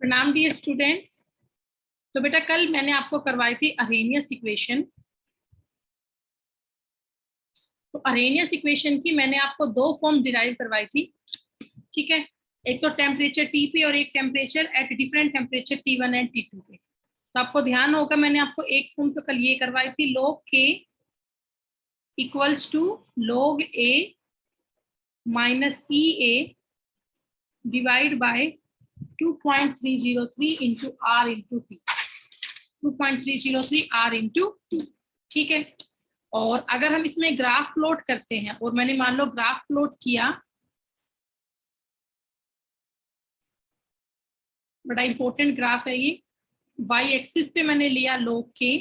प्रणाम dear students. तो बेटा कल मैंने आपको करवाई थी अरेनियस इक्वेशन। तो अरेनियस इक्वेशन की मैंने आपको दो फॉर्म डिराइव करवाई थी, ठीक है। एक तो टेम्परेचर टी पे और एक temperature at different temperature T1 and T2 पे। तो आपको ध्यान होगा मैंने आपको एक फॉर्म तो कल ये करवाई थी, log K equals to log A minus EA divide by 2.303 into R into T, 2.303 R into T, ठीक है। और अगर हम इसमें ग्राफ प्लॉट करते हैं और मैंने मान लो ग्राफ प्लॉट किया, बड़ा इंपॉर्टेंट ग्राफ है ये। y एक्सिस पे मैंने लिया log k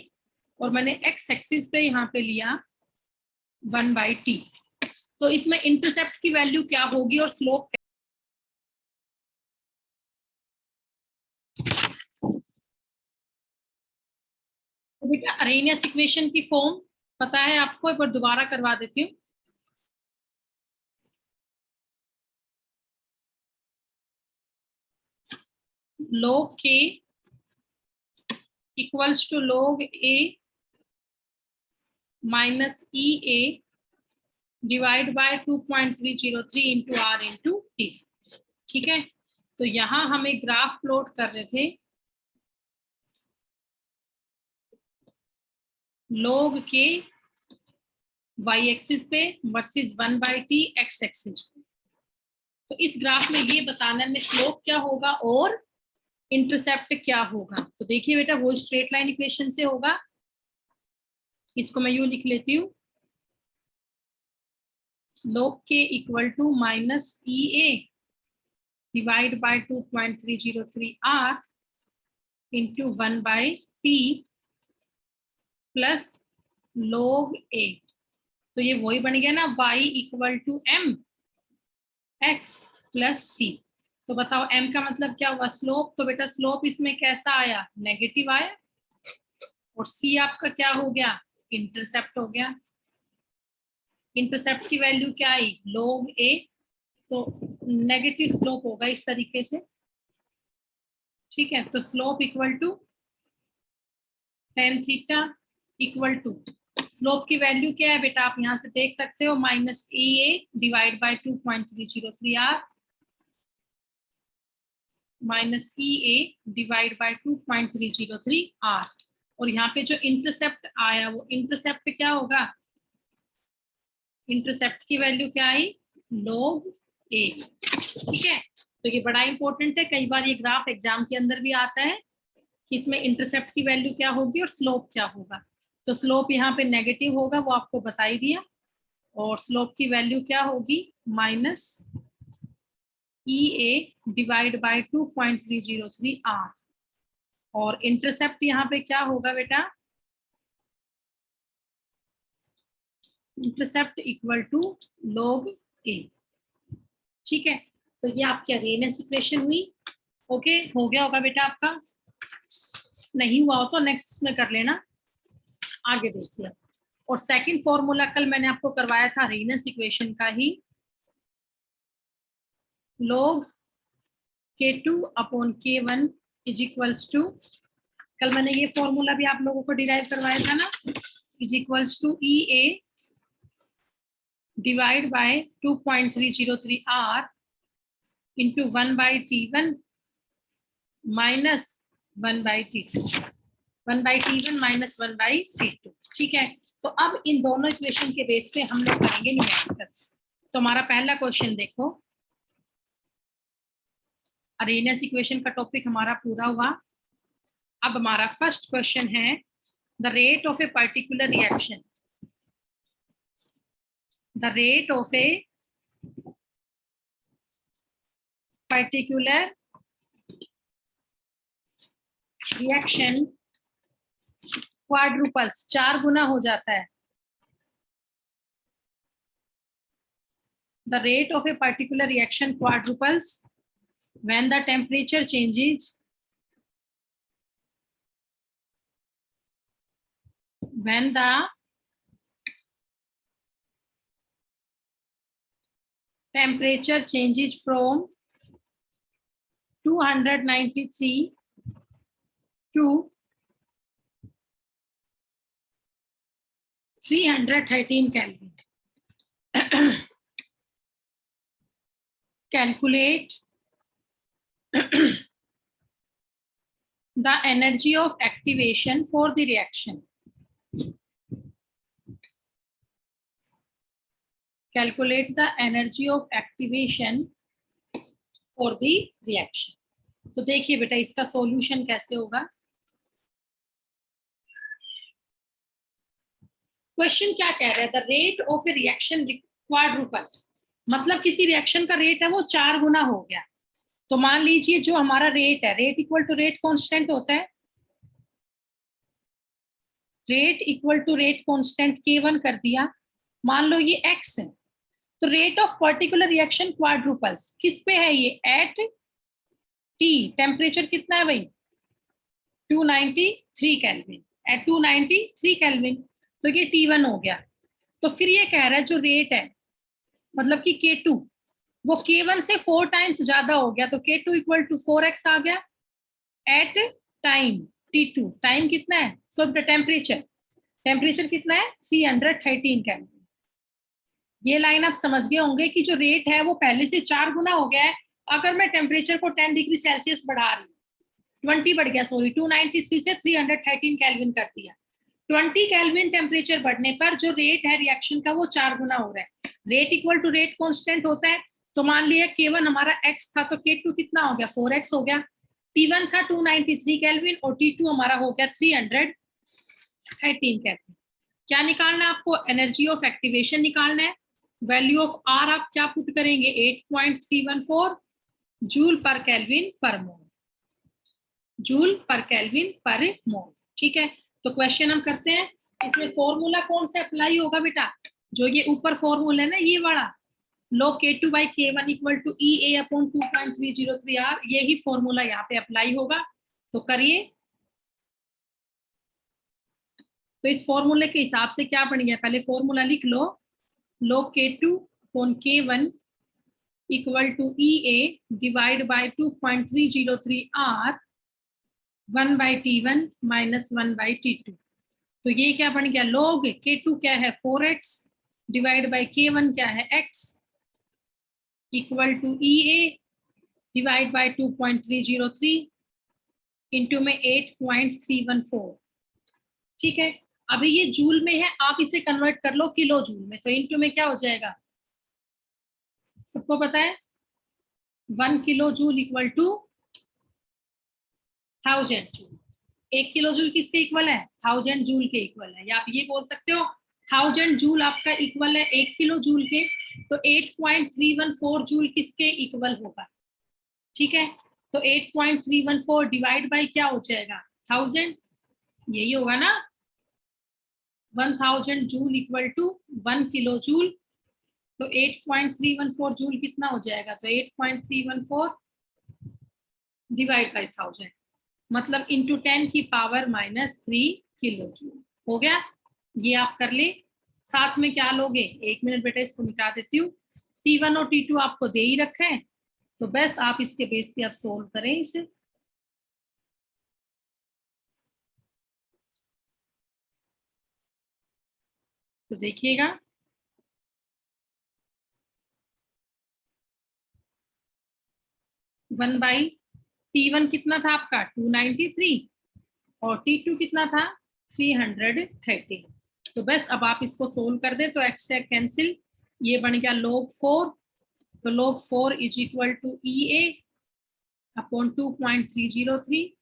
और मैंने x एक्सिस पे यहाँ पे लिया 1/t। तो इसमें इंटरसेप्ट की वैल्यू क्या होगी और स्लोप तो बेटा अरेनियस इक्वेशन की फॉर्म पता है आपको, एक बार दोबारा करवा देती हूँ। log k equals to log a minus EA divide by 2.303 into R into T, ठीक है। तो यहाँ हम एक ग्राफ प्लॉट कर रहे थे, log k y एक्सिस पे वर्सेस 1/t x एक्सिस पे। तो इस ग्राफ में ये बताना है स्लोप क्या होगा और इंटरसेप्ट क्या होगा। तो देखिए बेटा वो स्ट्रेट लाइन इक्वेशन से होगा, इसको मैं यूं लिख लेती हूँ, log k equal to minus EA divide by 2.303 R into 1/t plus log a। तो ये वही बन गया ना, y equal to m x plus c। तो बताओ m का मतलब क्या हुआ, स्लोप। तो बेटा स्लोप इसमें कैसा आया, नेगेटिव आया। और c आपका क्या हो गया, इंटरसेप्ट हो गया। इंटरसेप्ट की वैल्यू क्या आई, log a। तो नेगेटिव स्लोप होगा इस तरीके से, ठीक है। तो slope equal to tan theta equal to, slope की वैल्यू क्या है बेटा आप यहाँ से देख सकते हो, minus EA divide by 2.303 R minus EA divide by 2.303 R। और यहाँ पे जो इंटरसेप्ट आया वो इंटरसेप्ट क्या होगा, इंटरसेप्ट की वैल्यू क्या आई, log a, ठीक है। तो ये बड़ा इंपॉर्टेंट है, कई बार ये ग्राफ एग्जाम के अंदर भी आता है कि इसमें इंटरसेप्ट की वैल्यू क्या होगी और स्लोप क्या होगा। तो स्लोप यहाँ पे नेगेटिव होगा, वो आपको बता ही दिया। और स्लोप की वैल्यू क्या होगी, minus EA divide by 2.303 R। और इंटरसेप्ट यहाँ पे क्या होगा बेटा, intercept equal to log a, ठीक है। तो ये आपकी अरेनियस इक्वेशन हुई। ओके, हो गया होगा बेटा आपका, नहीं हुआ हो तो नेक्स्ट में कर लेना, आगे देखिए। और सेकंड फॉर्मूला कल मैंने आपको करवाया था अरेनियस इक्वेशन का ही, log K2 upon K1 is equals to, कल मैंने ये फॉर्मूला भी आप लोगों को डिराइव करवाया था ना, is equals to EA divide by 2.303 R into 1/T1 minus 1/T2, 1/T1 minus 1/T2, ठीक है। तो अब इन दोनों इक्वेशन के बेस पे हम लोग करेंगे न्यूमेरिकल्स। तो हमारा पहला क्वेश्चन देखो, अरेनियस इक्वेशन का टॉपिक हमारा पूरा हुआ। अब हमारा फर्स्ट क्वेश्चन है, the rate of a particular reaction, the rate of a particular reaction quadruples, 4 गुना हो जाता है। The rate of a particular reaction quadruples when the temperature changes, when the temperature changes from 293 to 313 Kelvin. Calculate the energy of activation for the reaction. Calculate the energy of activation for the reaction. तो देखिए बेटा इसका solution कैसे होगा. Question क्या कह रहा है? The rate of a reaction quadruples, मतलब किसी रिएक्शन का रेट है वो 4 गुना हो गया. तो मान लीजिए जो हमारा रेट है, rate equal to rate constant होता है, rate equal to rate constant K1 कर दिया. मान लो ये x है, तो rate of particular reaction quadruples किस पे है? ये एट T. टेम्परेचर कितना है भाई? 293 केल्विन. एट 293 केल्विन, तो ये T1 हो गया. तो फिर ये कह रहा है जो रेट है, मतलब कि K2 वो K1 से 4 टाइम्स ज्यादा हो गया, तो K2 इक्वल टू 4x आ गया एट टाइम T2. टाइम कितना है? सो टेम्परेचर कितना है? 313 केल्विन. ये लाइन आप समझ गए होंगे कि जो रेट है वो पहले से 4 गुना हो गया है. अगर मैं टेम्परेचर को 10 डिग्री सेल्सियस बढ़ा रही हूँ, 20 बढ़ गया, सॉरी 293 से 313 केल्विन कर दिया. 20 केल्विन टेम्परेचर बढ़ने पर जो रेट है रिएक्शन का वो 4 गुना हो रहा है. Rate equal to rate constant होता है, तो मान लिया K1 हमारा x था, तो K2 कितना हो गया? 4x हो गया. T1 था 293 केल्विन और T2 हमारा हो गया 313 केल्विन. क्या निकालना है आपको? एनर्जी ऑफ एक्टिवेशन निकालना है. वैल्यू ऑफ R आप क्या पुट करेंगे? 8.314 जूल पर केल्विन पर मोल. जूल पर केल्विन पर मोल. ठीक है, तो क्वेश्चन हम करते हैं. इसमें फॉर्मूला कौन सा अप्लाई होगा बेटा? जो ये ऊपर फॉर्मूला है ना, ये वाला, log K2 by K1 equal to EA upon 2.303 R, यही फॉर्मूला यहाँ पे अप्लाई होगा. तो करिए. तो इस फॉर्मूले के हिसाब से क्या बन गया? पहले फॉर्मूला लिख लो. log K2 upon K1 equal to EA divided by 2.303 R 1 by T1 minus 1 by T2. तो ये क्या बन गया? log K2 क्या है? 4x डिवाइड बाय K1 क्या है? x equal to EA divide by 2.303 into में 8.314. ठीक है, अभी ये जूल में है, आप इसे कन्वर्ट कर लो किलो जूल में, तो इनटू में क्या हो जाएगा? सबको पता है 1 kilo joule equal to 1000 joule. 1 kilo joule किसके इक्वल है? 1000 जूल के इक्वल है. या आप ये बोल सकते हो 1000 जूल आपका इक्वल है 1 किलो जूल के, तो 8.314 जूल किसके इक्वल होगा? ठीक है, तो 8.314 डिवाइड बाय क्या हो जाएगा? 1000. यही होगा ना. 1000 joule equal to 1 kilo joule, तो 8.314 जूल कितना हो जाएगा? तो 8.314 डिवाइड बाय 1000, मतलब इंटू 10 की पावर -3 किलो जूल हो गया. ये आप कर ले. साथ में क्या लोगे? 1 मिनट बेटा, इसको मिटा देती हूँ. T1 और T2 आपको दे ही रखा है, तो बस आप इसके बेस पे आप सोल्व करें इसे. तो देखिएगा, वन बाई T1 कितना था आपका? 293 और T2 कितना था? 313. तो बस अब आप इसको सोल्व कर दे तो x से कैंसिल, ये बन गया log 4. तो log 4 is equal to EA upon 2.303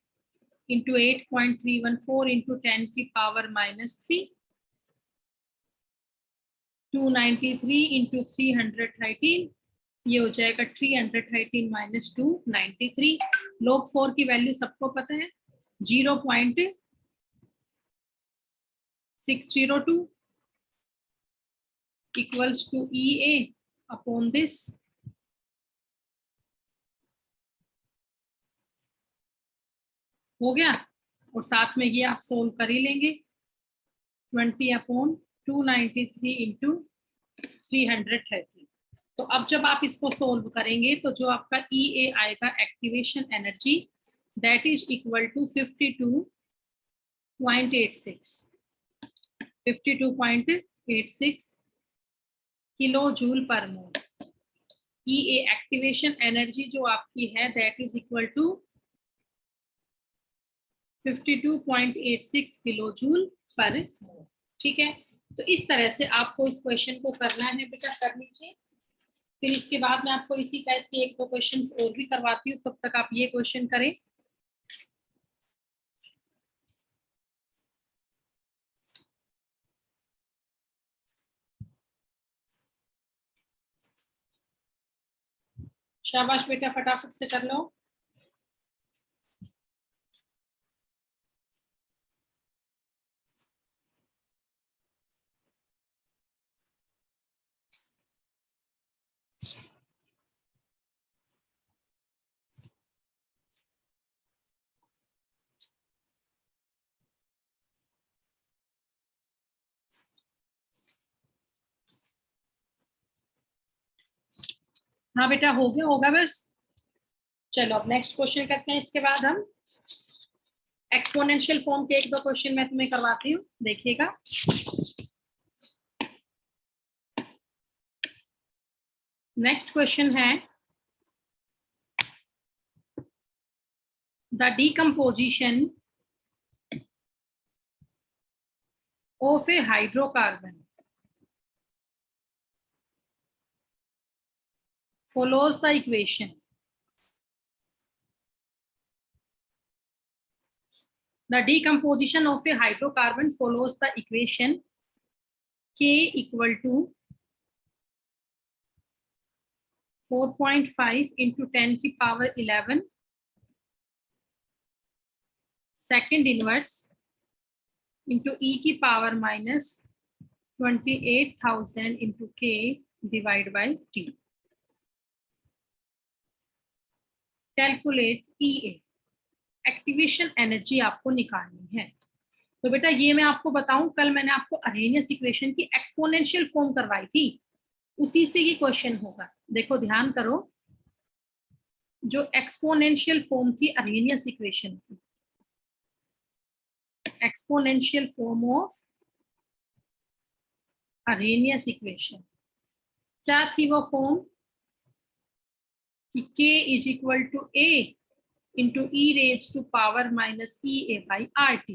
into 8.314 into 10 की पावर -3. 293 इंटू 313, ये हो जाएगा 313 माइनस 293. log 4 की वैल्यू सबको पता है 0.602 equals to EA upon this. हो गया, और साथ में ये आप सोल्व कर ही लेंगे. 20 अपॉन 293 इंटू 313. तो अब जब आप इसको सोल्व करेंगे तो जो आपका ई ए आएगा activation energy that is equal to 52.86 kilo joule per mole. E A activation energy जो आपकी है that is equal to 52.86 kilo joule per mole. ठीक है, तो इस तरह से आपको इस क्वेश्चन को करना है बेटा, कर लीजिए। फिर इसके बाद मैं आपको इसी टाइप के एक दो क्वेश्चन और भी करवाती हूँ, तब तक आप ये क्वेश्चन करें। शाबाश बेटा, फटाफट से कर लो। हाँ बेटा, हो गया होगा बस। चलो अब नेक्स्ट क्वेश्चन करते हैं। इसके बाद हम एक्सपोनेंशियल फॉर्म के एक दो क्वेश्चन मैं तुम्हें करवाती हूँ, देखिएगा। नेक्स्ट क्वेश्चन है the decomposition of A hydrocarbon follows the equation the decomposition of a hydrocarbon follows the equation K equal to 4.5 into 10 की power 11 second inverse into e की power minus 28,000 into K divided by T. Calculate E A, activation energy आपको निकालनी है। तो बेटा ये मैं आपको बताऊं, कल मैंने आपको अरेनियस इक्वेशन की एक्सपोनेंशियल फॉर्म करवाई थी, उसी से ये क्वेश्चन होगा। देखो ध्यान करो, जो एक्सपोनेंशियल फॉर्म थी अरेनियस इक्वेशन की, exponential form of Arrhenius equation क्या थी वो फॉर्म, कि k is equal to a into e raise to power minus E A by R T.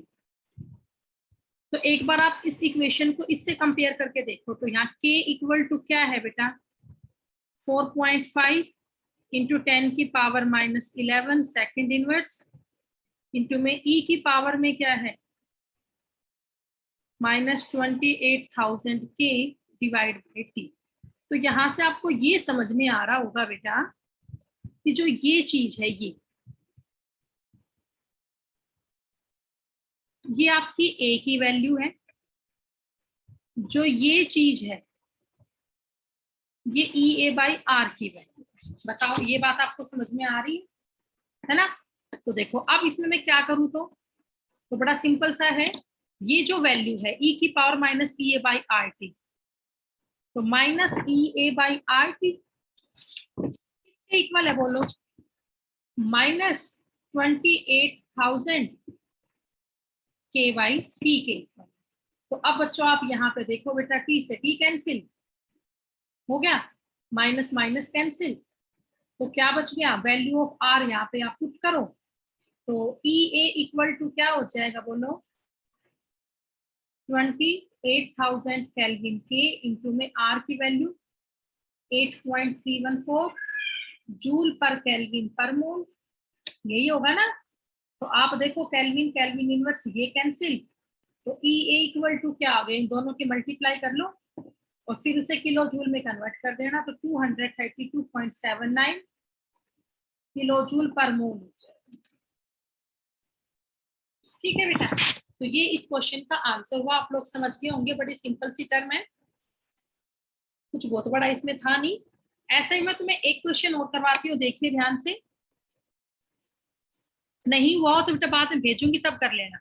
तो एक बार आप इस इक्वेशन को इससे कंपेयर करके देखो, तो यहाँ k इक्वल टू क्या है बेटा, 4.5 इंटू 10 की power minus 11 second inverse into में e की पावर में क्या है minus 28,000 k divide by T. तो यहाँ से आपको ये समझ में आ रहा होगा बेटा कि जो ये चीज है, ये आपकी a की वैल्यू है, जो ये चीज है ये ई ए बाई आर की वैल्यू। बताओ ये बात आपको समझ में आ रही है ना। तो देखो अब इसमें मैं क्या करूँ, तो बड़ा सिंपल सा है, ये जो वैल्यू है e की power minus E A by R T, तो minus E A by R T किसके इक्वल है बोलो, माइनस 28,000 के बाई टी के इक्वल। तो अब बच्चों आप यहाँ पे देखो बेटा, टी से टी कैंसिल हो गया, माइनस माइनस कैंसिल, तो क्या बच गया, वैल्यू ऑफ आर यहाँ पे आप पुट करो, तो ई ए इक्वल टू क्या हो जाएगा बोलो, 28,000 केल्विन के इंटू में आर की वैल्यू 8.314 जूल पर केल्विन पर मोल, यही होगा ना। तो आप देखो केल्विन केल्विन इनवर्स ये कैंसिल, तो ई ए इक्वल टू क्या आ गया, इन दोनों की मल्टीप्लाई कर लो और फिर उसे किलो जूल में कन्वर्ट कर देना, तो 232.79 किलो जूल पर मोल हो जाएगा। ठीक है बेटा, तो ये इस क्वेश्चन का आंसर हुआ, आप लोग समझ गए होंगे, बड़ी सिंपल सी टर्म है, कुछ बहुत बड़ा इसमें था नहीं। ऐसा ही मैं तुम्हें एक क्वेश्चन और करवाती हूँ, देखिए ध्यान से, नहीं हुआ तो बेटा बाद में भेजूंगी तब कर लेना।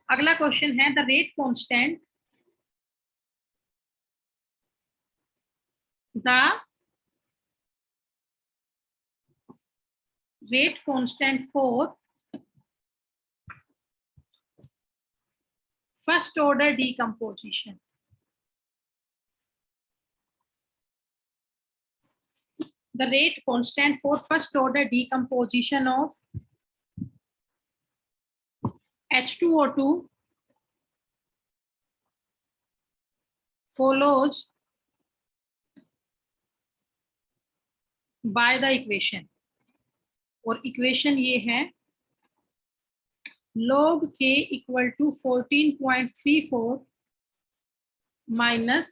अगला क्वेश्चन है the rate constant the rate constant for first order decomposition. The rate constant for first order decomposition of H2O2 follows by the equation. और इक्वेशन ये है log k equal to 14.34 minus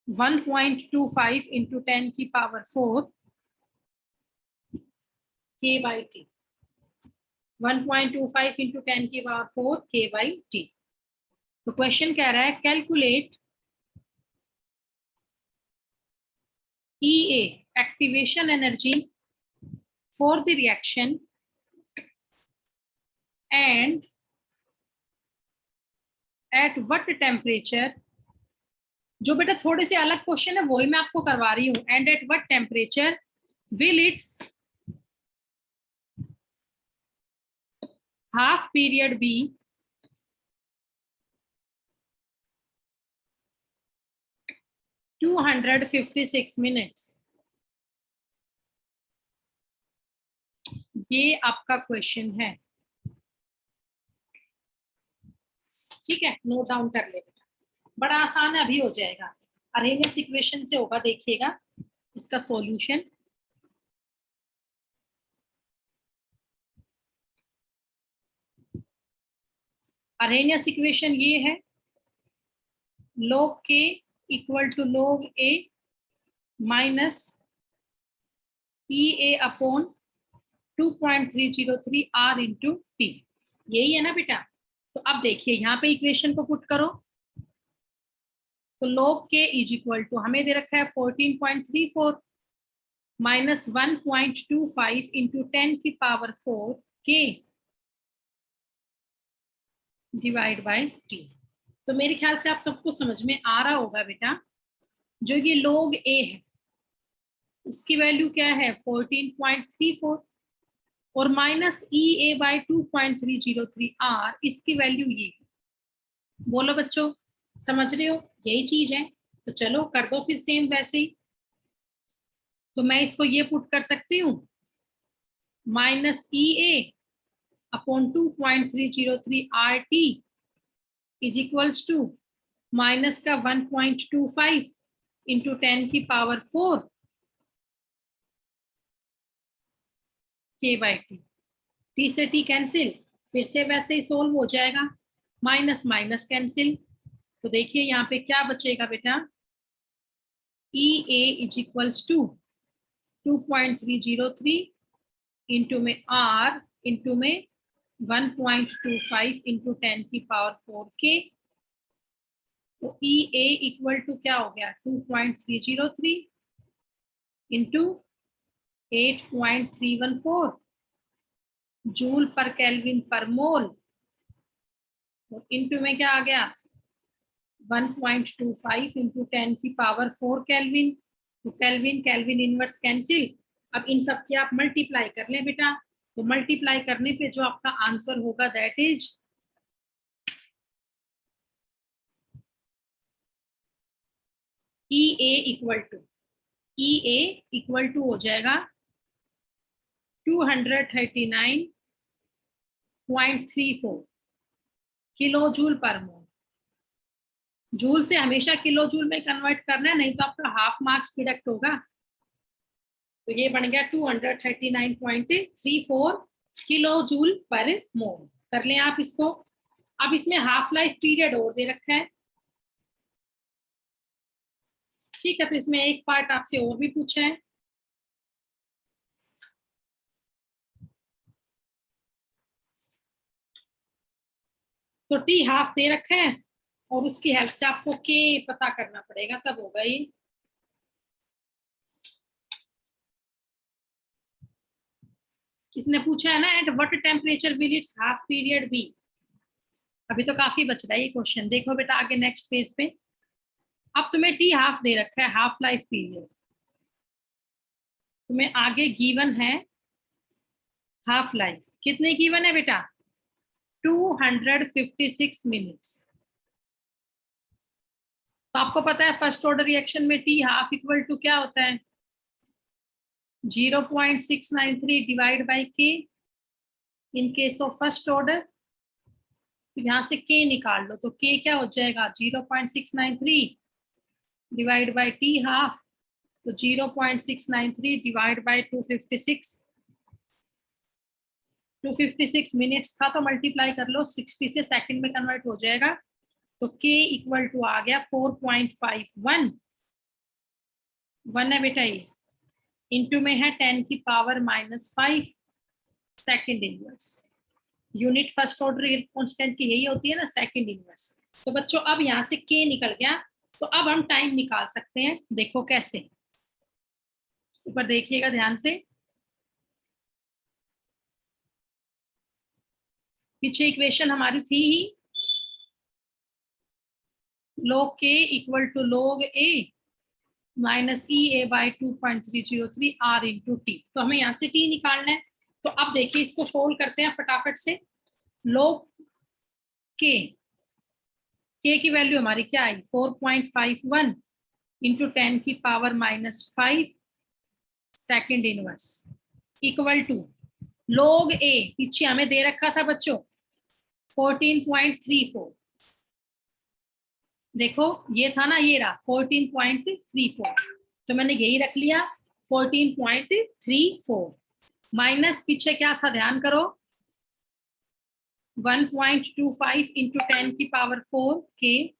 1.25 into 10 की power 4 k by t. 1.25 into 10 की power 4 k by t. तो question कह रहा है calculate EA activation energy for the reaction and at what temperature. जो बेटा थोड़े से अलग क्वेश्चन है वही मैं आपको करवा रही हूँ. And at what temperature will its half period be 256 minutes. ये आपका क्वेश्चन है. ठीक है, नोट डाउन कर ले बेटा, बड़ा आसान है, अभी हो जाएगा. अरेनियस इक्वेशन से होगा, देखिएगा इसका सॉल्यूशन. अरेनियस इक्वेशन ये है log k equal to log a minus EA upon 2.303 R into T. यही है ना बेटा. तो अब देखिए यहाँ पे इक्वेशन को पुट करो. तो log k is equal to हमें दे रखा है 14.34 माइनस 1.25 इंटू 10 की power 4 k divide by t. तो मेरे ख्याल से आप सबको समझ में आ रहा होगा बेटा. जो ये log a है उसकी वैल्यू क्या है 14.34 और माइनस EA बाई 2.303 R, इसकी वैल्यू ये. बोलो बच्चों, समझ रहे हो? यही चीज है. तो चलो कर दो फिर सेम वैसे ही. तो मैं इसको ये पुट कर सकती हूँ minus EA upon 2.303 RT is equals to minus का 1.25 इंटू 10 की power 4 k by T. T से टी कैंसिल, फिर से वैसे ही सोल्व हो जाएगा. Minus minus cancel. तो देखिए यहाँ पे क्या बचेगा बेटा. EA is equals to 2.303 into में R इंटू में 1.25 इंटू 10 की पावर 4k. तो EA इक्वल टू क्या हो गया 2.303 इंटू 8.314 जूल पर केल्विन पर मोल. तो इंटू में क्या आ गया 1.25 इंटू 10 की पावर 4 केल्विन. तो केल्विन केल्विन इनवर्स कैंसिल. अब इन सब की आप मल्टीप्लाई कर लें बेटा. तो मल्टीप्लाई करने पे जो आपका आंसर होगा that is EA equal to हो जाएगा 239.34 किलो जूल पर मोल. जूल से हमेशा किलो जूल में कन्वर्ट करना है, नहीं तो आपका हाफ मार्क्स डिडक्ट होगा. तो ये बन गया 239.34 किलो जूल पर मोल. कर लें आप इसको. अब इसमें हाफ लाइफ पीरियड और दे रखा है. ठीक है, तो इसमें एक पार्ट आपसे और भी पूछा है. तो टी हाफ दे रखा है और उसकी हेल्प से आपको के पता करना पड़ेगा, तब होगा ये. इसने पूछा है ना at what temperature will its half period be. अभी तो काफी बच रहा है ये क्वेश्चन. देखो बेटा आगे नेक्स्ट पेज पे. अब तुम्हें टी हाफ दे रखा है, हाफ लाइफ पीरियड तुम्हें आगे गिवन है। हाफ लाइफ कितने गिवन है बेटा? 256 मिनट्स। तो आपको पता है फर्स्ट ऑर्डर रिएक्शन में टी हाफ इक्वल टू क्या होता है? 0.693 डिवाइड बाई के in case of first order. तो यहाँ से के निकाल लो, तो के क्या हो जाएगा? 0.693 डिवाइड बाई टी हाफ, तो 0.693 डिवाइड बाई 256। 256 मिनट्स था तो मल्टीप्लाई कर लो, 60 से सेकंड में कन्वर्ट हो जाएगा। तो k इक्वल टू आ गया 4.51 1 है बेटा ये, इंटू में है 10 की power -5 second inverse. Unit first order constant की यही होती है ना, सेकंड इनवर्स। तो बच्चों अब यहाँ से k निकल गया, तो अब हम टाइम निकाल सकते हैं। देखो कैसे, ऊपर देखिएगा ध्यान से। पीछे इक्वेशन हमारी थी ही, log k equal to log a minus EA by 2.303 R into T. तो हमें यहाँ से t निकालना है। तो अब देखिए इसको सोल्व करते हैं फटाफट से। log k की वैल्यू हमारी क्या आई? 4.51 इंटू 10 की power -5 second inverse equal to log a, पीछे हमें दे रखा था बच्चों 14.34। देखो ये था ना, ये रहा 14.34, तो मैंने यही रख लिया 14.34 माइनस पीछे क्या था ध्यान करो, 1.25 इंटू 10 की पावर 4 के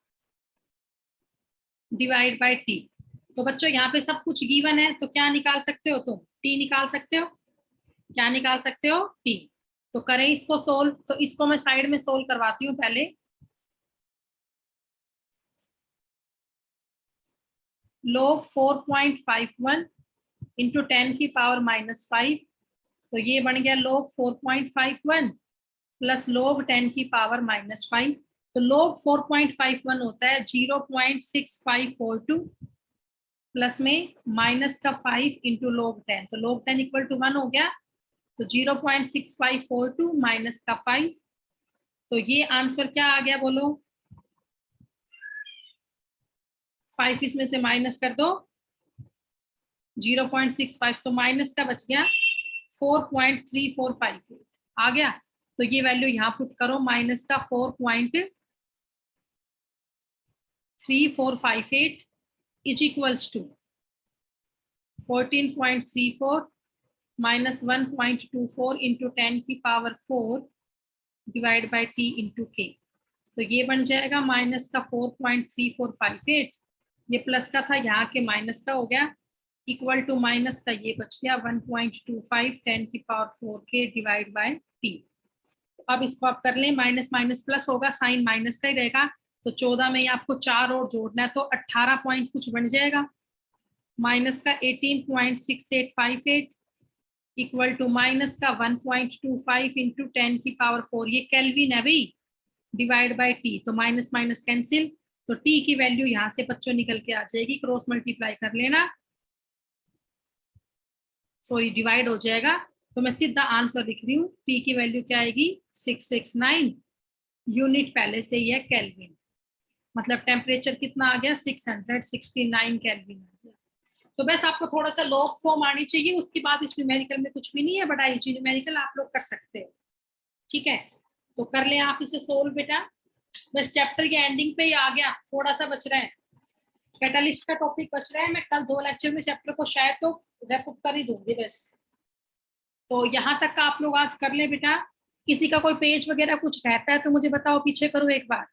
डिवाइड बाय टी। तो बच्चों यहाँ पे सब कुछ गिवन है, तो क्या निकाल सकते हो तुम? टी निकाल सकते हो। क्या निकाल सकते हो? टी। तो करें इसको सोल्व। तो इसको मैं साइड में सोल्व करवाती हूँ पहले। log 4.51 इंटू 10 की पावर -5, तो ये बन गया log 4.51 प्लस log 10 की पावर -5। तो log 4.51 होता है 0.6542 प्लस में माइनस का 5 इंटू log 10, तो log 10 इक्वल टू 1 हो गया। तो 0.6542 माइनस का 5, तो ये आंसर क्या आ गया बोलो? 5 इसमें से माइनस कर दो, 0.65, तो माइनस का बच गया 4.3458 आ गया। तो ये वैल्यू यहाँ पुट करो, माइनस का 4.3458 is equals to 14.34 minus 1.24 into 10 की power 4 divide by T into के। तो ये बन जाएगा माइनस का 4.3458, ये प्लस का था, यहाँ के माइनस का हो गया, इक्वल टू माइनस का ये बच गया 1.25 10 की पावर 4 के डिवाइड बाय टी। तो अब इसको आप कर लें, माइनस माइनस प्लस होगा, साइन माइनस का ही रहेगा। तो 14 में आपको 4 और जोड़ना है, तो 18 पॉइंट कुछ बन जाएगा, माइनस का 18.6858 इक्वल टू माइनस का 1.25 इंटू 10 की पावर 4, ये केल्विन है भाई, डिवाइड बाय टी। तो माइनस माइनस कैंसिल, तो टी की वैल्यू यहाँ से बच्चों निकल के आ जाएगी, क्रॉस मल्टीप्लाई कर लेना, सॉरी डिवाइड हो जाएगा। तो मैं सीधा आंसर लिख रही हूँ, टी की वैल्यू क्या आएगी? 669 यूनिट, पहले से ही है केल्विन, मतलब टेम्परेचर कितना आ गया? 669 केल्विन आ गया। तो बस आपको थोड़ा सा लॉग फॉर्म आनी चाहिए, उसके बाद इस न्यूमेरिकल में कुछ भी नहीं है, बड़ा इजी न्यूमेरिकल आप लोग कर सकते हो। ठीक है, तो कर ले आप इसे सोल्व बेटा। बस चैप्टर के एंडिंग पे ही आ गया, थोड़ा सा बच रहा है, कैटालिस्ट का टॉपिक बच रहा है। मैं कल 2 लेक्चर में चैप्टर को शायद तो रैप अप कर ही दूंगी बस। तो यहाँ तक का आप लोग आज कर ले बेटा। किसी का कोई पेज वगैरह कुछ रहता है तो मुझे बताओ, पीछे करो एक बार।